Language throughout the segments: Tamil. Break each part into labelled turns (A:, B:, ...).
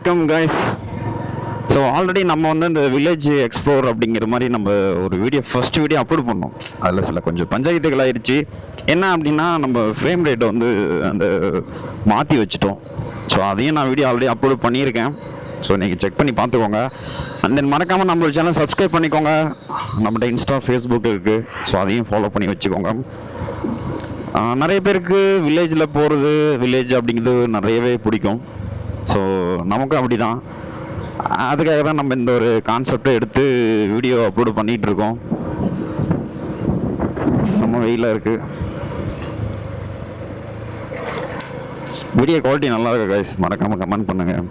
A: வணக்கம் கைஸ். ஸோ ஆல்ரெடி நம்ம வந்து இந்த வில்லேஜ் எக்ஸ்ப்ளோர் அப்படிங்கிற மாதிரி நம்ம ஒரு ஃபர்ஸ்ட் வீடியோ அப்லோட் பண்ணோம். அதில் சில கொஞ்சம் பஞ்சாயத்துகள் ஆயிடுச்சு. என்ன அப்படின்னா நம்ம ஃப்ரேம் ரேட்டை வந்து அந்த மாற்றி வச்சுட்டோம். ஸோ அதையும் நான் வீடியோ ஆல்ரெடி அப்லோட் பண்ணியிருக்கேன். ஸோ நீங்கள் செக் பண்ணி பார்த்துக்கோங்க. அண்ட் தென் மறக்காமல் நம்மளோட சேனல் சப்ஸ்கிரைப் பண்ணிக்கோங்க. நம்மகிட்ட இன்ஸ்டா ஃபேஸ்புக் இருக்குது. ஸோ அதையும் ஃபாலோ பண்ணி வச்சுக்கோங்க. நிறைய பேருக்கு வில்லேஜில் போகிறது, வில்லேஜ் அப்படிங்கிறது நிறையவே பிடிக்கும். ஸோ நமக்கும் அப்படி தான். அதுக்காக தான் நம்ம இந்த ஒரு கான்செப்டை எடுத்து வீடியோ அப்லோடு பண்ணிகிட்ருக்கோம். செம்ம வெயிலாக இருக்குது. வீடியோ குவாலிட்டி நல்லா இருக்கு கைஸ், மறக்காமல் கமெண்ட் பண்ணுங்கள்.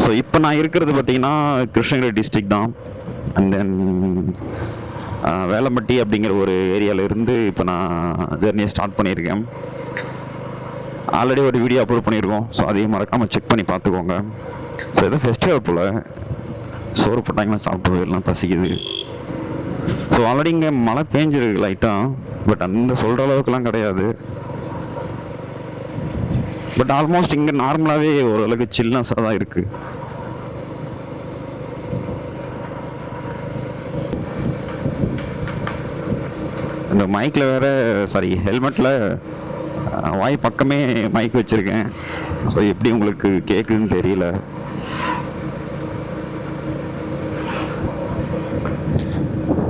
A: ஸோ இப்போ நான் இருக்கிறது பார்த்தீங்கன்னா கிருஷ்ணகிரி டிஸ்ட்ரிக்ட் தான். அண்ட் தென் வேலம்பட்டி அப்படிங்கிற ஒரு ஏரியாவில் இருந்து இப்போ நான் ஜெர்னியை ஸ்டார்ட் பண்ணியிருக்கேன். ஆல்ரெடி ஒரு வீடியோ அப்லோட் பண்ணியிருக்கோம். ஸோ அதையும் மறக்காமல் செக் பண்ணி பார்த்துக்கோங்க. ஸோ ஏதோ ஃபெஸ்டிவல் போல் சோறு போட்டாங்கன்னா சாப்பிட்டு எல்லாம் பசிக்குது. ஸோ ஆல்ரெடி இங்கே மழை பேஞ்சிருக்கு லைட்டாக, பட் அந்த சொல்கிற அளவுக்குலாம் கிடையாது. பட் ஆல்மோஸ்ட் இங்கே நார்மலாகவே ஓரளவுக்கு சில்னஸாக தான் இருக்குது. இந்த மைக்கில் வேறு ஹெல்மெட்டில் வாய் பக்கமே மைக் வச்சுருக்கேன். ஸோ எப்படி உங்களுக்கு கேட்குதுன்னு தெரியல.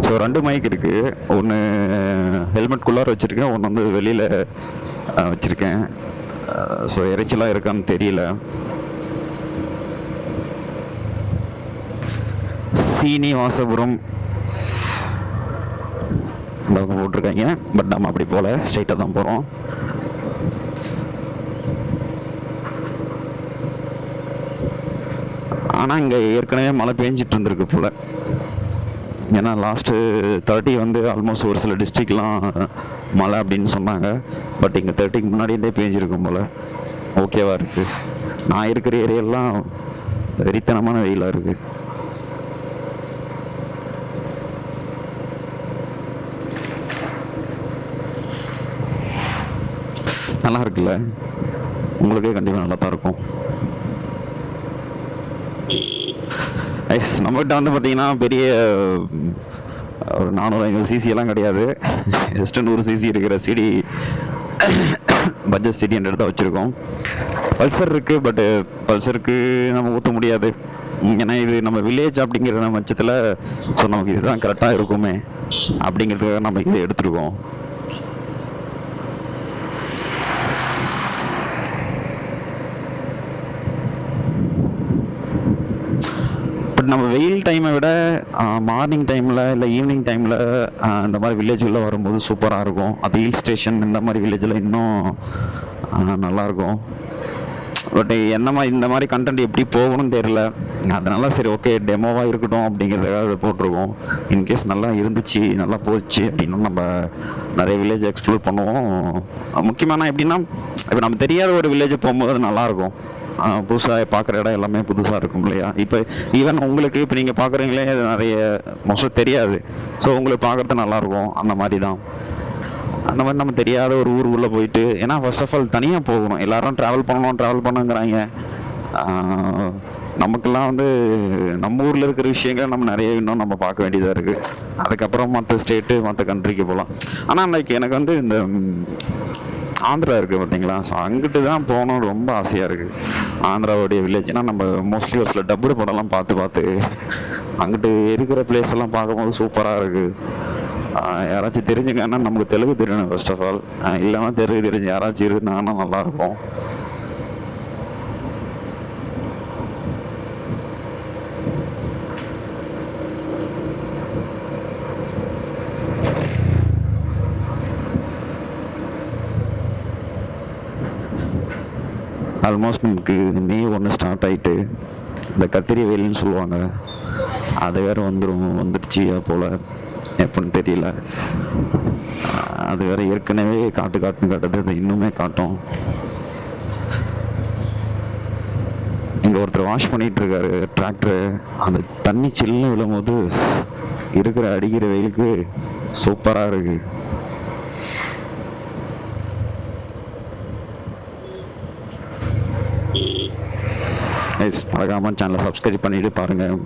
A: ஸோ 2 மைக் இருக்குது. ஒன்று ஹெல்மெட்குள்ளார வச்சுருக்கேன், ஒன்று வந்து வெளியில் வச்சுருக்கேன். ஸோ இறைச்சலாக இருக்கான்னு தெரியல. சீனிவாசபுரம் அந்த பக்கம் போட்டிருக்காங்க. பட் நம்ம அப்படி போகல, ஸ்ட்ரைட்டாக தான் போகிறோம். ஆனால் இங்கே ஏற்கனவே மழை பேஞ்சிட்டு இருந்திருக்கு போல். ஏன்னா லாஸ்ட்டு 30 வந்து ஆல்மோஸ்ட் ஒரு சில டிஸ்ட்ரிக்ட்லாம் மழை அப்படின்னு சொன்னாங்க. பட் இங்கே 30க்கு முன்னாடியே பேஞ்சிருக்கும் போல். ஓகேவா இருக்குது. நான் இருக்கிற ஏரியாலாம் வெறித்தனமான வெயிலாக இருக்குது. நல்லா இருக்குல்ல? உங்களுக்கே கண்டிப்பாக நல்லா தான் இருக்கும். நம்மகிட்ட வந்து பார்த்தீங்கன்னா பெரிய ஒரு 400-500 சிசியெல்லாம் கிடையாது. ஜஸ்ட் 100 சிசி இருக்கிற சிடி பட்ஜெட் சிடி எடுத்து வச்சுருக்கோம். பல்சர் இருக்குது, பட்டு பல்சருக்கு நம்ம ஊற்ற முடியாது. ஏன்னா இது நம்ம வில்லேஜ் அப்படிங்கிற பட்சத்தில் ஸோ நமக்கு இதுதான் கரெக்டாக இருக்குமே அப்படிங்கிறதுக்காக நம்ம இதை எடுத்துருக்கோம். நம்ம வெயில் டைமை விட மார்னிங் டைமில் இல்லை ஈவினிங் டைமில் இந்த மாதிரி வில்லேஜ் உள்ள வரும்போது சூப்பராக இருக்கும். அது ஹில் ஸ்டேஷன் இந்த மாதிரி வில்லேஜில் இன்னும் நல்லாயிருக்கும். பட் இந்த மாதிரி கண்டென்ட் எப்படி போகணும்னு தெரியல. அதனால சரி ஓகே டெமோவாக இருக்கட்டும் அப்படிங்கிறதுக்காக அதை போட்டிருக்கோம். இன்கேஸ் நல்லா இருந்துச்சு, நல்லா போச்சு அப்படின்னா நம்ம நிறைய வில்லேஜ் எக்ஸ்ப்ளோர் பண்ணுவோம். முக்கியமான எப்படின்னா இப்போ நம்ம தெரியாத ஒரு வில்லேஜ் போகும்போது அது நல்லாயிருக்கும். புதுசாக பார்க்குற இடம் எல்லாமே புதுசாக இருக்கும் இல்லையா? இப்போ ஈவன் உங்களுக்கு இப்போ நீங்கள் பார்க்குறீங்களே அது நிறைய மோஸ்ட்டாக தெரியாது. ஸோ உங்களுக்கு பார்க்குறது நல்லாயிருக்கும். அந்த மாதிரி தான். அந்த மாதிரி நம்ம தெரியாத ஒரு ஊர் உள்ளே போயிட்டு, ஏன்னா ஃபர்ஸ்ட் ஆஃப் ஆல் தனியாக போகணும். எல்லோரும் ட்ராவல் பண்ணுங்கிறாங்க. நமக்கெல்லாம் வந்து நம்ம ஊரில் இருக்கிற விஷயங்கள் நம்ம நிறைய இன்னும் நம்ம பார்க்க வேண்டியதாக இருக்குது. அதுக்கப்புறம் மற்ற ஸ்டேட்டு மற்ற கண்ட்ரிக்கு போகலாம். ஆனால் அன்றைக்கி எனக்கு வந்து இந்த ஆந்திரா இருக்குது பார்த்தீங்களா? ஸோ அங்கிட்டு தான் போகணும்னு ரொம்ப ஆசையாக இருக்குது. ஆந்திராவுடைய வில்லேஜ்னால் நம்ம மோஸ்ட்லி ஒரு சில டப்பு படம்லாம் பார்த்து அங்கிட்டு இருக்கிற பிளேஸ் எல்லாம் பார்க்கும்போது சூப்பராக இருக்குது. யாராச்சும் தெரிஞ்சுங்கன்னா நமக்கு தெலுங்கு தெரியணும் ஃபர்ஸ்ட் ஆஃப் ஆல். இல்லைன்னா தெரிஞ்சு யாராச்சும் இருந்தாங்கன்னா நல்லாயிருக்கும். ஆல்மோஸ்ட் நமக்கு மே 1 ஸ்டார்ட் ஆகிட்டு இந்த கத்திரி வெயில்னு சொல்லுவாங்க, அது வேறு வந்துடுச்சு போல். எப்படின்னு தெரியல. அது வேறு ஏற்கனவே காட்டுன்னு காட்டுது, அது இன்னுமே காட்டும். இங்கே ஒருத்தர் வாஷ் பண்ணிகிட்ருக்காரு டிராக்டரு. அந்த தண்ணி சில்லுன்னு விழும்போது அடிக்கிற வெயிலுக்கு சூப்பராக இருக்குது. மறக்காமல் சேனலை சப்ஸ்கிரைப் பண்ணிவிட்டு பாருங்கள்.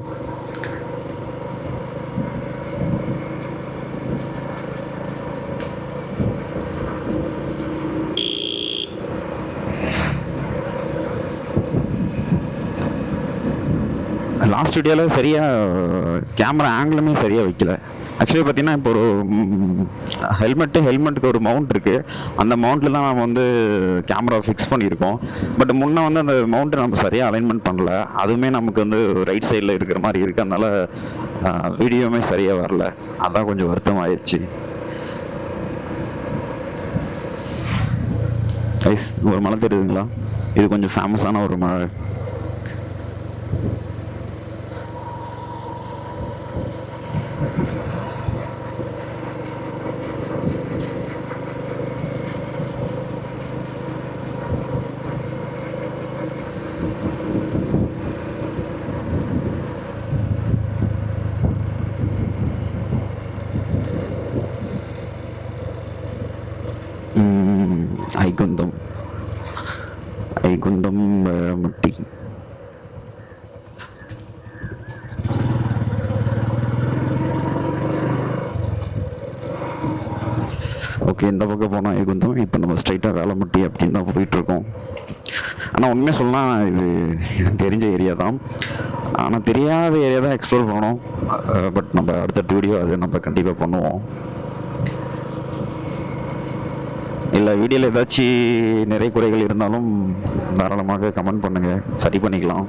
A: லாஸ்ட் வீடியோவில் சரியாக கேமரா ஆங்கிளுமே சரியாக வைக்கல. ஆக்சுவலி பார்த்தீங்கன்னா இப்போ ஒரு ஹெல்மெட்டுக்கு ஒரு மவுண்ட் இருக்குது. அந்த மவுண்ட்டில் தான் நம்ம வந்து கேமரா ஃபிக்ஸ் பண்ணியிருக்கோம். பட் முன்னே வந்து அந்த மவுண்ட்டை நம்ம சரியாக அலைன்மெண்ட் பண்ணல. அதுவுமே நமக்கு வந்து ரைட் சைடில் இருக்கிற மாதிரி இருக்குது. அதனால் வீடியோவுமே சரியாக வரல. அதான் கொஞ்சம் வருத்தம் ஆயிடுச்சு. ஐஸ் ஒரு மலை தெரியுதுங்களா? இது கொஞ்சம் ஃபேமஸான ஒரு மலை. ஐகுந்தம் மட்டி. ஓகே, இந்த பக்கம் போனால் ஐகுந்தம். இப்போ நம்ம ஸ்ட்ரைட்டாக வேலைமட்டி அப்படின்னு தான் போயிட்டுருக்கோம். ஆனால் உண்மையாக சொல்லலாம், இது எனக்கு தெரிஞ்ச ஏரியா தான். ஆனால் தெரியாத ஏரியா தான் எக்ஸ்ப்ளோர் பண்ணணும். பட் நம்ம அடுத்த வீடியோ அது நம்ம கண்டிப்பாக பண்ணுவோம். இல்லை வீடியோவில் ஏதாச்சும் நிறைய குறைகள் இருந்தாலும் தாராளமாக கமெண்ட் பண்ணுங்கள், சரி பண்ணிக்கலாம்.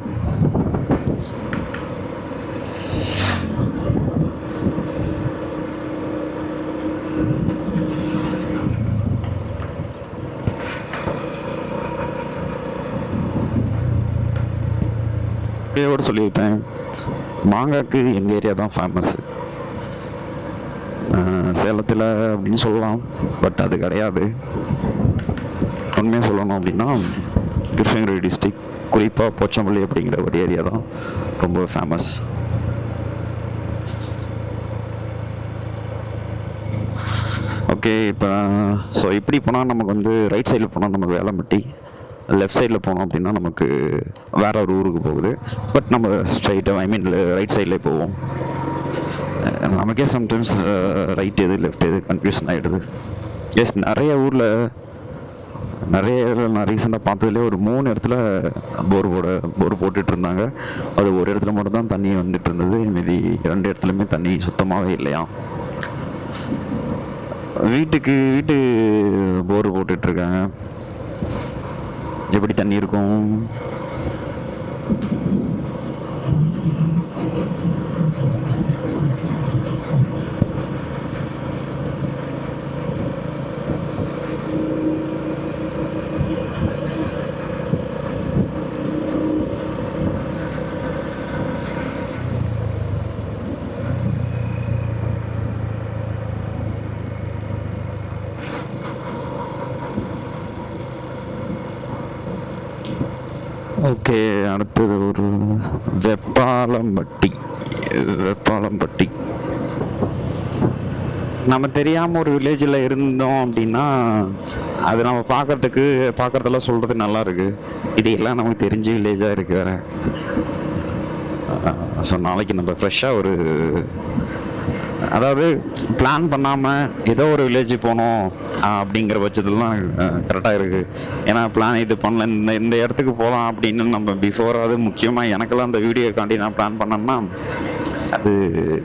A: சொல்லியிருப்பேன், மாங்காய்க்கு எங்கள் ஏரியா தான் ஃபேமஸ்ஸு சேலத்தில் அப்படின்னு சொல்லலாம். பட் அது கிடையாது. உண்மையாக சொல்லணும் அப்படின்னா கிருஷ்ணகிரி டிஸ்ட்ரிக், குறிப்பாக போச்சம்பள்ளி அப்படிங்கிற ஒரு ஏரியா தான் ரொம்ப ஃபேமஸ். ஓகே, இப்போ ஸோ இப்படி போனால் நமக்கு வந்து ரைட் சைடில் போனால் நமக்கு வேலைமட்டி, லெஃப்ட் சைடில் போனோம் அப்படின்னா நமக்கு வேற ஒரு ஊருக்கு போகுது. பட் நம்ம ஸ்ட்ரைட்டாக ரைட் சைட்லேயே போவோம். நமக்கே சம்டைம்ஸ் ரைட் எது லெஃப்ட் எது கன்ஃபியூஷன் ஆகிடுது. எஸ், நிறைய ஊரில் நான் ரீசெண்டாக பார்த்ததுலேயே ஒரு 3 இடத்துல போர் போட்டுட்டு இருந்தாங்க. அது ஒரு இடத்துல மட்டும் தான் தண்ணி வந்துட்டு இருந்தது. மீதி 2 இடத்துலையுமே தண்ணி சுத்தமாகவே இல்லையா. வீட்டுக்கு போர் போட்டுட்ருக்காங்க. எப்படி தண்ணி இருக்கும்? ஓகே, அடுத்தது ஒரு வெப்பாளம்பட்டி. நம்ம தெரியாமல் ஒரு வில்லேஜில் இருந்தோம் அப்படின்னா அது நம்ம பார்க்குறதெல்லாம் சொல்கிறது நல்லா இருக்குது. இது எல்லாம் நமக்கு தெரிஞ்ச வில்லேஜாக இருக்குது வேறு. ஸோ நாளைக்கு நம்ம ஃப்ரெஷ்ஷாக ஒரு, அதாவது பிளான் பண்ணாமல் ஏதோ ஒரு வில்லேஜ் போனோம் அப்படிங்கிற பட்சத்துலாம் கரெக்டாக இருக்குது. ஏன்னா பிளான் இது பண்ணல, இந்த இடத்துக்கு போகலாம் அப்படின்னு நம்ம பிஃபோராவது, முக்கியமாக எனக்கெல்லாம் அந்த வீடியோக்காண்டி நான் பிளான் பண்ணேன்னா அது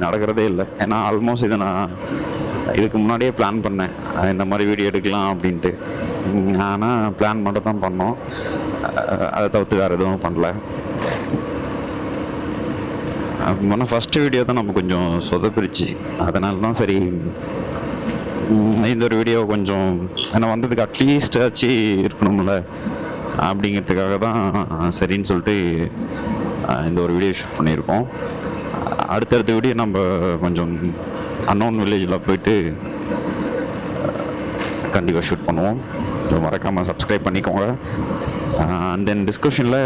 A: நடக்கிறதே இல்லை. ஏன்னா ஆல்மோஸ்ட் இதை நான் இதுக்கு முன்னாடியே பிளான் பண்ணேன், இந்த மாதிரி வீடியோ எடுக்கலாம் அப்படின்ட்டு. ஆனால் பிளான் மட்டும் தான் பண்ணோம், அதை தவிர்த்து வேறு எதுவும் பண்ணல. ஆனால் ஃபஸ்ட்டு வீடியோ தான் நம்ம கொஞ்சம் சொதப்பிருச்சு. அதனால தான் சரி இந்த ஒரு வீடியோ கொஞ்சம் ஏன்னா வந்ததுக்கு அட்லீஸ்ட் ஆச்சு இருக்கணும்ல அப்படிங்கிறதுக்காக தான் சரின்னு சொல்லிட்டு இந்த ஒரு வீடியோ ஷூட் பண்ணியிருக்கோம். அடுத்தடுத்த வீடியோ நம்ம கொஞ்சம் அன்னோன் வில்லேஜில் போயிட்டு கண்டிப்பாக ஷூட் பண்ணுவோம். ஸோ மறக்காமல் சப்ஸ்கிரைப் பண்ணிக்கோங்க. அண்ட் தென் டிஸ்கிரிப்ஷனில்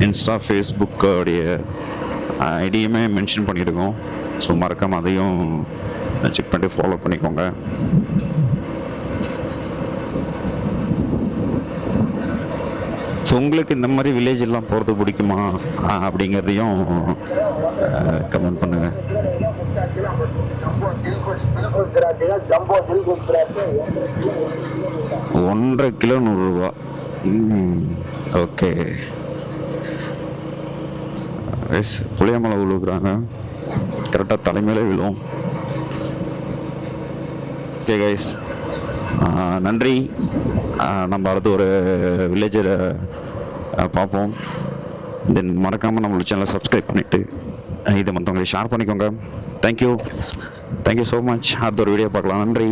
A: இன்ஸ்டா, ஃபேஸ்புக்கோடைய ஐடியுமே மென்ஷன் பண்ணியிருக்கோம். ஸோ மறக்காமல் அதையும் செக் பண்ணிட்டு ஃபாலோ பண்ணிக்கோங்க. ஸோ உங்களுக்கு இந்த மாதிரி வில்லேஜ் எல்லாம் போகிறது பிடிக்குமா அப்படிங்கிறதையும் கமெண்ட் பண்ணுங்கள். ஒன்றரை கிலோ 100 ரூபா. ஓகே, புளியமலை விழுக்குறாங்க, கரெக்டாக தலைமையிலே விழும். ஓகே கைஸ், நன்றி. நம்ம அடுத்து ஒரு வில்லேஜரை பார்ப்போம். தென் மறக்காமல் நம்மளோட சேனலை சப்ஸ்கிரைப் பண்ணிவிட்டு இதை மற்றவங்களுக்கு ஷேர் பண்ணிக்கோங்க. Thank you so much. அடுத்த ஒரு வீடியோ பார்க்கலாம். நன்றி.